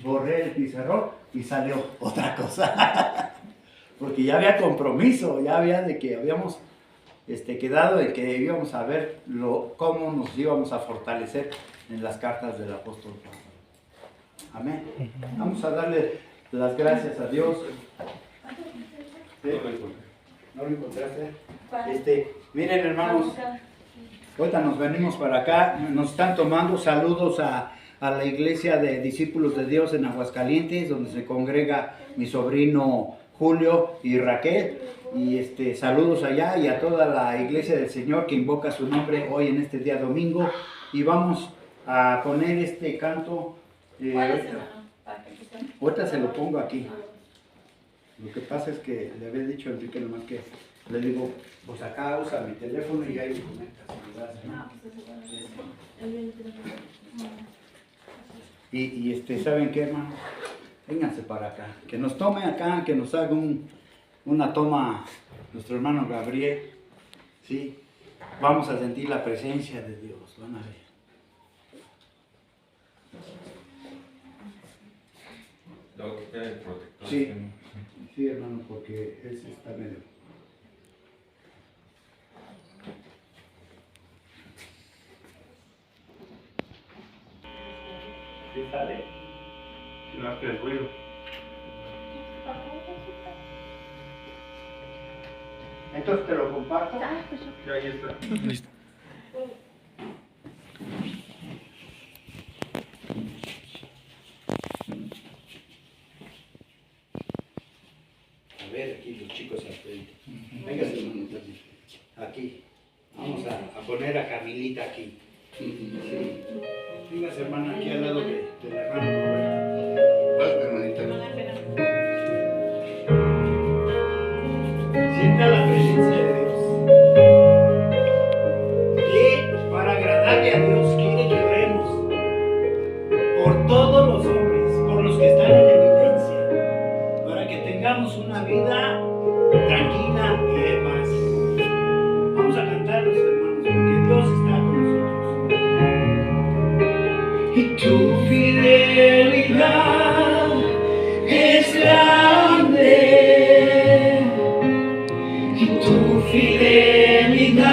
borré el pizarrón y salió otra cosa. Porque ya había compromiso, ya había de que habíamos quedado en que íbamos a ver cómo nos íbamos a fortalecer en las cartas del apóstol Pablo. Amén. Vamos a darle las gracias a Dios. ¿Sí? ¿No lo encontraste? Miren, hermanos, ahorita nos venimos para acá, nos están tomando saludos a la iglesia de discípulos de Dios en Aguascalientes, donde se congrega mi sobrino Julio y Raquel. Y saludos allá y a toda la iglesia del Señor que invoca su nombre hoy en este día domingo. Y vamos a poner este canto. Ahorita se lo pongo aquí. Lo que pasa es que le había dicho a Enrique nomás que le digo, pues acá usa mi teléfono y ahí lo conectas. Y ¿saben qué, hermano? Vénganse para acá. Que nos tome acá, que nos haga una toma nuestro hermano Gabriel. ¿Sí? Vamos a sentir la presencia de Dios. Van a ver. Luego quitar el protector. Sí, sí, hermano, porque ese está medio. ¿Sí sale? No hace el ruido. Entonces te lo comparto. Ya ahí está. Listo. A ver, aquí los chicos al frente. Venga, hermano, aquí. Vamos a poner a Camilita aquí. Sí. Venga, hermana, aquí al lado del hermano Roberto. Vas, hermanita. Sienta la presencia de Dios. Y para agradarle a Dios quiere que oremos por todos los hombres, por los que están en evidencia, para que tengamos una vida tranquila y de paz. Vamos a cantar los hermanos, porque Dios está con nosotros. Y tu fidelidad es grande. Tu fidelidad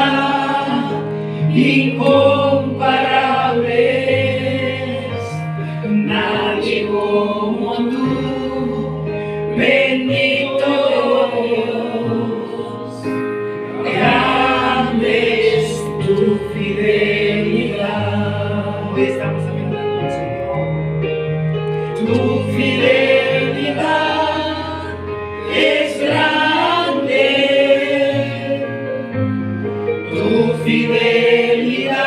incomparable, nadie como tú, bendito Dios, grande es tu fidelidad. Hoy estamos agradando al Señor. Tu fidelidad es grande. Tu fidelidad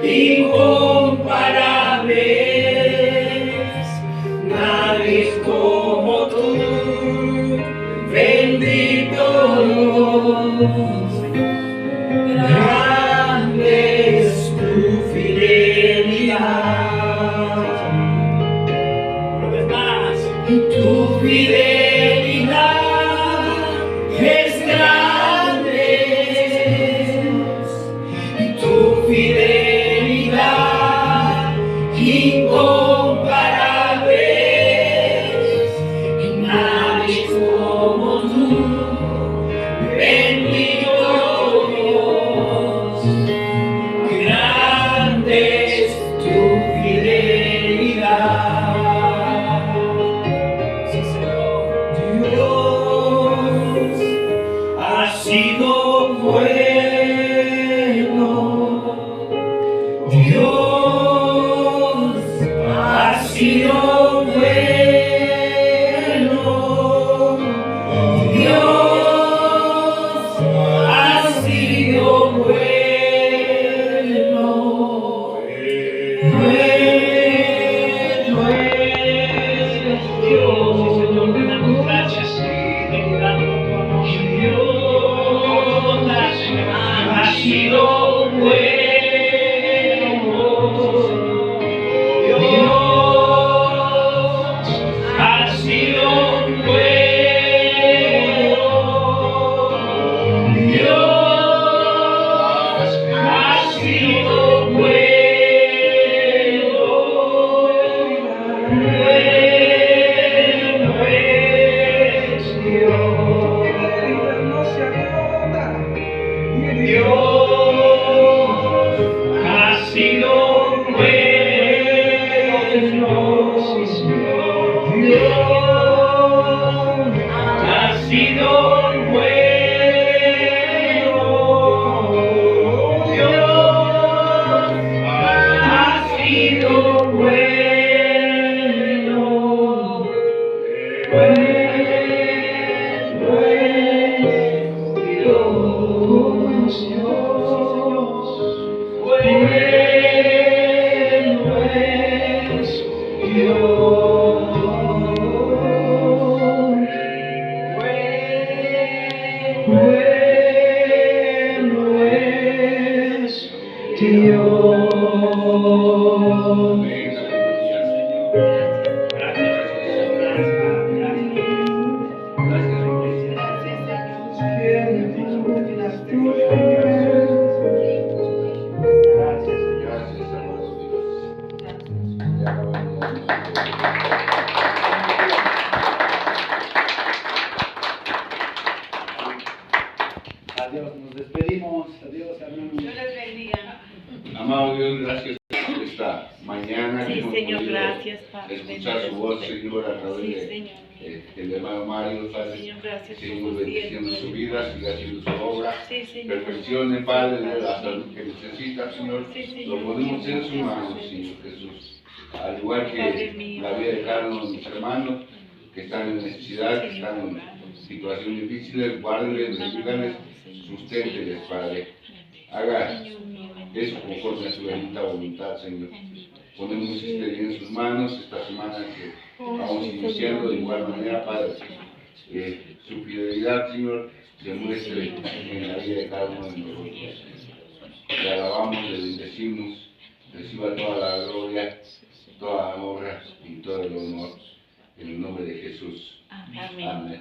incomparable, nadie es como tú, bendito Dios, grande es tu fidelidad. Una vez más, tu fidelidad es grande. Tu fidelidad incomparable, nadie es como tú, bendito Dios, grande es tu fidelidad. Sí, Señor. Dios ha sido bueno. Dios ha sido bueno. Dios ha sido bueno. Bueno es Dios, Señor, te damos gracias, te damos tu amor. Dios ha sido bueno. Dios. Gracias. Dios, hermano. Dios les bendiga. Amado Dios, gracias por esta mañana. Sí, que hemos Señor, podido gracias, Padre. escuchar su voz, Señor, a través Sí, de Señor. el hermano Mario, Padre. Señor, gracias por Seguimos sus bendiciendo tiempos. su vida, siga haciendo su obra. Sí, Señor. Perfeccione, Padre, de la salud que necesita, Señor. Sí, Señor. Lo ponemos en sus manos, Señor Jesús. Al igual Padre que mío. la vida de cada uno de mis hermanos que están en necesidad, que están en situaciones difíciles, guárdenles, bendiganles, susténteles, Padre. Haga eso conforme a su bendita voluntad, Señor. Ponemos este día en sus manos, esta semana que vamos iniciando de igual manera, Padre, que su fidelidad, Señor, se muestre en la vida de cada uno de nosotros. Le alabamos, le bendecimos, reciba toda la gloria, toda la honra y todo el honor, en el nombre de Jesús. Amén. Amén.